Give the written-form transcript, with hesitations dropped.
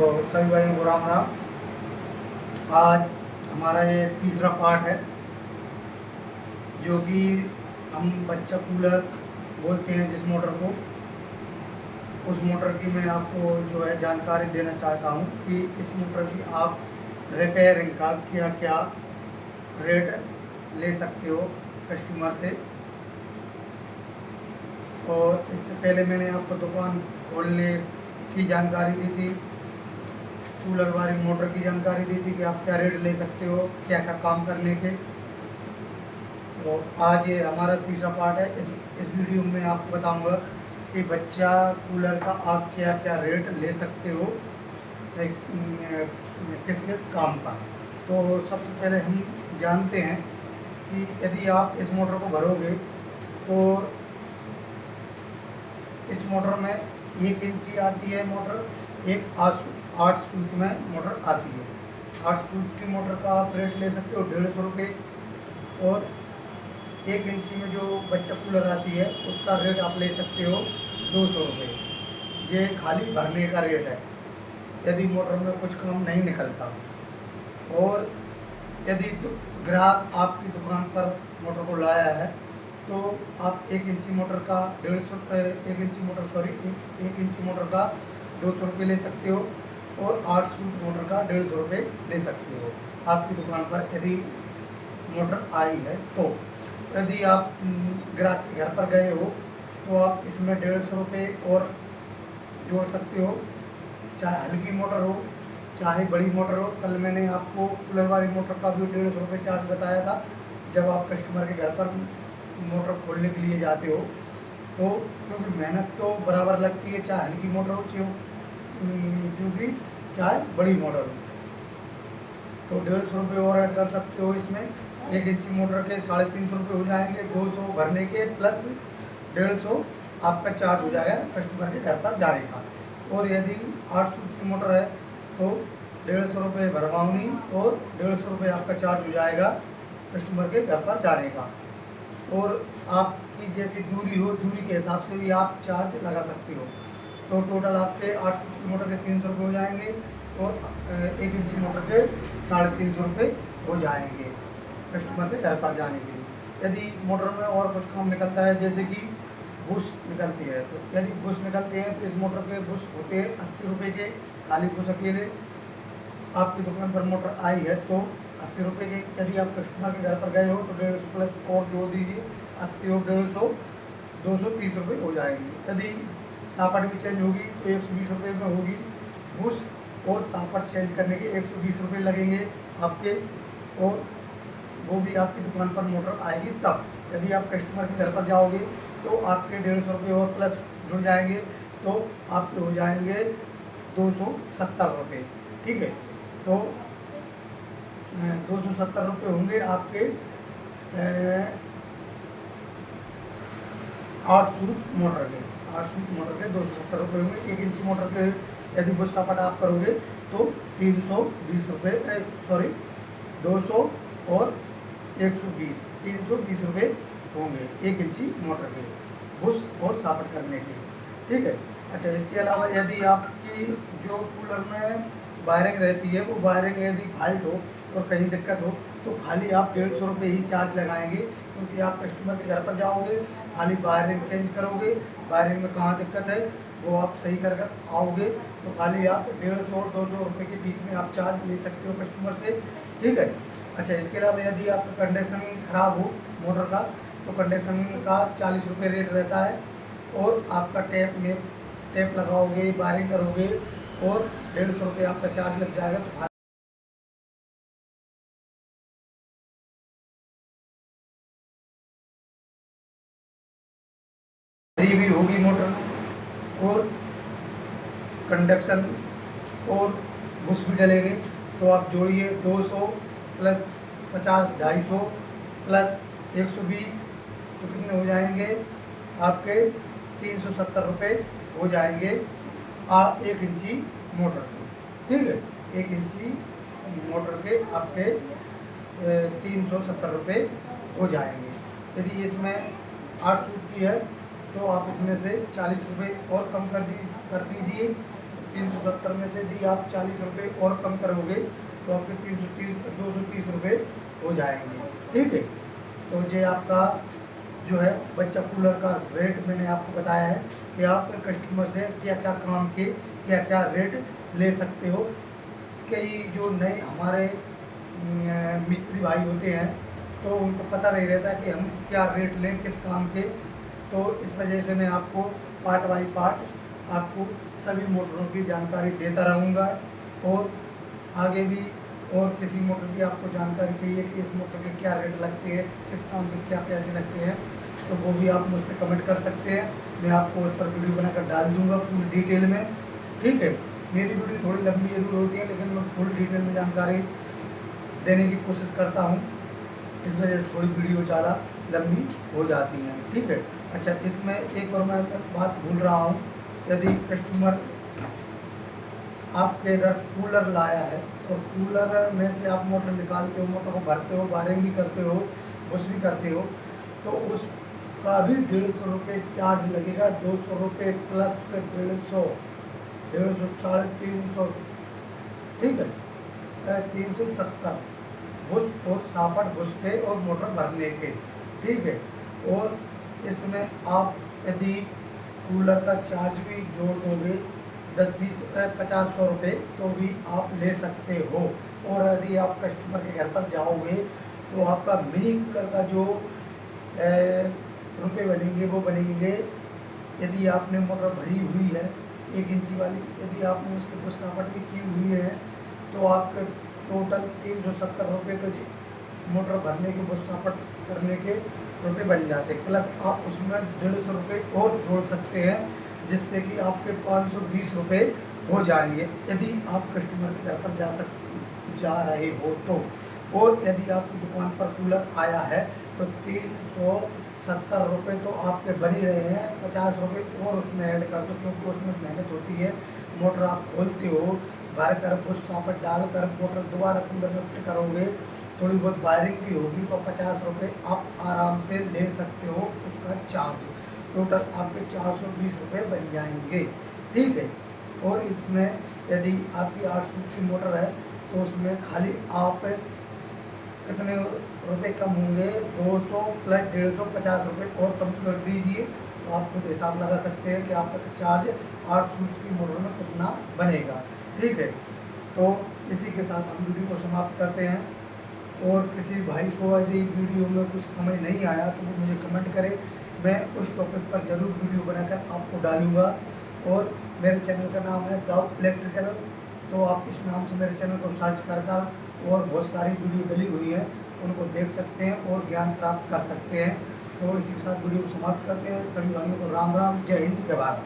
तो सभी भाइयों को राम राम। आज हमारा ये तीसरा पार्ट है, जो कि हम बच्चा कूलर बोलते हैं जिस मोटर को, उस मोटर की मैं आपको जो है जानकारी देना चाहता हूँ कि इस मोटर की आप रिपेयरिंग का क्या क्या रेट ले सकते हो कस्टमर से। और इससे पहले मैंने आपको दुकान खोलने की जानकारी दी थी, कूलर वाली मोटर की जानकारी दी थी कि आप क्या रेट ले सकते हो, क्या क्या काम करने के। तो आज ये हमारा तीसरा पार्ट है। इस वीडियो में आपको बताऊंगा कि बच्चा कूलर का आप क्या क्या रेट ले सकते हो किस किस काम का। तो सबसे पहले हम जानते हैं कि यदि आप इस मोटर को भरोगे तो इस मोटर में 1 इंची आती है मोटर, एक 8 सूट में मोटर आती है। 8 सूट की मोटर का आप रेट ले सकते हो 150 रुपये, और 1 इंची में जो बच्चा कूलर आती है उसका रेट आप ले सकते हो 200 रुपये। ये खाली भरने का रेट है यदि मोटर में कुछ काम नहीं निकलता। और यदि ग्राहक आपकी दुकान पर मोटर को लाया है तो आप 1 इंची मोटर का 150 रुपये, 1 इंची मोटर का 200 रुपये ले सकते हो, और 8 सूट मोटर का 150 रुपये ले सकते हो आपकी दुकान पर यदि मोटर आई है। तो यदि आप ग्राहक के घर पर गए हो तो आप इसमें 150 रुपये और जोड़ सकते हो, चाहे हल्की मोटर हो चाहे बड़ी मोटर हो। कल मैंने आपको कूलर वाली मोटर का भी 150 रुपये चार्ज बताया था। जब आप कस्टमर के घर पर मोटर खोलने के लिए जाते हो तो क्योंकि मेहनत तो बराबर लगती है, चाहे हल्की मोटर हो चाहे बड़ी मोटर हो। तो 150 रुपये और ऐड कर सकते हो इसमें। 1 इंची मोटर के 350 रुपये हो जाएंगे 200 भरने के, प्लस 150 आपका चार्ज हो जाएगा कस्टमर के घर पर जाने का। और यदि 8 सूट की मोटर है तो 150 रुपये भरवानी और 150 रुपये आपका चार्ज हो जाएगा कस्टमर के घर पर जाने का। और आपकी जैसी दूरी हो, दूरी के हिसाब से भी आप चार्ज लगा सकते हो। तो टोटल आपके 8 सूट की मोटर के 300 रुपये हो जाएंगे, और 1 इंची मोटर के 350 रुपये हो जाएंगे कस्टमर के घर पर जाने के लिए। यदि मोटर में और कुछ काम निकलता है, जैसे कि बुश निकलती है, तो यदि बुश निकलते हैं तो इस मोटर के बुश होते हैं 80 रुपये के, खाली बुश अकेले। आपकी दुकान पर मोटर आई है तो 80 रुपये के। यदि आप कस्टमर के घर पर गए हो तो 150 प्लस और जोड़ दीजिए, 80 और 150 230 रुपये हो जाएंगे। यदि सापट भी चेंज होगी तो 120 रुपये में होगी बुश, और सापट चेंज करने के 120 रुपये लगेंगे आपके, और वो भी आपकी दुकान पर मोटर आएगी तब। यदि आप कस्टमर के घर पर जाओगे तो आपके 150 रुपये और प्लस जुड़ जाएंगे, तो आपके हो जाएंगे 270 रुपये। ठीक है, तो 270 रुपये होंगे आपके 8 सूट मोटर के। 8 सूट मोटर के 270 रुपये होंगे। 1 इंची मोटर के यदि बुश सापट आप करोगे तो 320 रुपये, सॉरी 200 और 120, 320 रुपये होंगे 1 इंची मोटर के बुश और सापट करने के। ठीक है। अच्छा, इसके अलावा यदि आपकी जो कूलर में वायरिंग रहती है वो वायरिंग यदि फाल्ट हो और कहीं दिक्कत हो तो खाली आप 150 रुपये ही चार्ज लगाएंगे, क्योंकि आप कस्टमर के घर पर जाओगे, खाली वायरिंग चेंज करोगे, वायरिंग में कहाँ दिक्कत है वो आप सही कर आओगे, तो खाली आप 150 और 200 रुपये के बीच में आप चार्ज ले सकते हो कस्टमर से। ठीक है। अच्छा, इसके अलावा यदि आपका कंडीशन ख़राब हो मोटर का तो कंडीशन का 40 रुपये रेट रहता है, और आपका टेप लगाओगे, वायरिंग करोगे और 150 रुपये आपका चार्ज लग जाएगा। तो भी होगी मोटर, और कंडक्शन और बुश भी डलेंगे, तो आप जोड़िए 200 प्लस 50 250 प्लस 120, तो कितने हो जाएंगे आपके 370 रुपये हो जाएंगे 1 इंची मोटर के। ठीक है, 1 इंची मोटर के आपके 370 रुपये हो जाएंगे। यदि इसमें 8 सूट की है तो आप इसमें से 40 रुपये और कम कर दीजिए, 370 में से यदि आप 40 रुपये और कम करोगे तो आपके 230 रुपये हो जाएंगे। ठीक है, तो ये आपका जो है बच्चा कूलर का रेट मैंने आपको बताया है कि आप कस्टमर से क्या क्या काम के क्या क्या रेट ले सकते हो। कई जो नए हमारे मिस्त्री भाई होते हैं तो उनको पता नहीं रहता कि हम क्या रेट लें किस काम के, तो इस वजह से मैं आपको पार्ट बाई पार्ट आपको सभी मोटरों की जानकारी देता रहूँगा। और आगे भी और किसी मोटर की आपको जानकारी चाहिए कि इस मोटर के क्या रेट लगते हैं, किस काम के क्या पैसे लगते हैं, तो वो भी आप मुझसे कमेंट कर सकते हैं। मैं आपको उस पर वीडियो बनाकर डाल दूँगा पूरी डिटेल में। ठीक है, मेरी वीडियो थोड़ी लंबी जरूर होती है लेकिन मैं फुल डिटेल में जानकारी देने की कोशिश करता हूँ, इस वजह से थोड़ी वीडियो ज़्यादा लंबी हो जाती हैं। ठीक है, अच्छा इसमें एक और मैं बात भूल रहा हूँ, यदि कस्टमर आपके इधर कूलर लाया है तो कूलर में से आप मोटर निकालते हो, मोटर को भरते हो, वायरिंग भी करते हो, कुछ भी करते हो, तो उसका भी 150 रुपये चार्ज लगेगा। 200 रुपये प्लस 150 350, ठीक है, 370 बुश और सापट बुश के और मोटर भरने के। ठीक है, और इसमें आप यदि कूलर का चार्ज भी जोड़ दोगे 10-20-50-100 रुपये तो भी आप ले सकते हो। और यदि आप कस्टमर के घर पर जाओगे तो आपका मिनी कूलर का जो रुपये बनेंगे वो बनेंगे, यदि आपने मोटर भरी हुई है 1 इंची वाली, यदि आपने उसके कुछ सापट भी की हुई है तो आपके टोटल 370 रुपये तो मोटर भरने के बुश सापट करने के रुपये बन जाते हैं, प्लस आप उसमें 150 रुपये और जोड़ सकते हैं जिससे कि आपके 520 रुपये हो जाएंगे यदि आप कस्टमर के घर पर जा रहे हो तो। और यदि आपकी दुकान पर कूलर आया है तो 370 रुपये तो आपके बन ही रहे हैं, 50 रुपये और उसमें ऐड कर दो क्योंकि उसमें मेहनत होती है। मोटर आप खोलते हो, भर कर बुश सापट डालकर मोटर दोबारा कूलर में फिट करोगे, थोड़ी बहुत वायरिंग भी होगी तो 50 रुपये आप आराम से ले सकते हो उसका चार्ज। टोटल आपके 420 रुपये बन जाएंगे। ठीक है, और इसमें यदि आपकी 8 फुट की मोटर है तो उसमें खाली आप कितने रुपए कम होंगे, 200 प्लस 150 50 रुपये और कम कर दीजिए तो आप खुद हिसाब लगा सकते हैं कि आपका चार्ज 8 फुट की मोटर में कितना बनेगा। ठीक है, तो इसी के साथ हम वीडियो को समाप्त करते हैं। और किसी भाई को यदि वीडियो में कुछ समझ नहीं आया तो वो मुझे कमेंट करे, मैं उस टॉपिक पर ज़रूर वीडियो बनाकर आपको डालूँगा। और मेरे चैनल का नाम है दाऊ इलेक्ट्रिकल, तो आप इस नाम से मेरे चैनल को सर्च कर और बहुत सारी वीडियो डली हुई है उनको देख सकते हैं और ज्ञान प्राप्त कर सकते हैं। तो इसी के साथ वीडियो को समाप्त करते हैं। सभी भाइयों को राम राम, जय हिंद, जय भारत।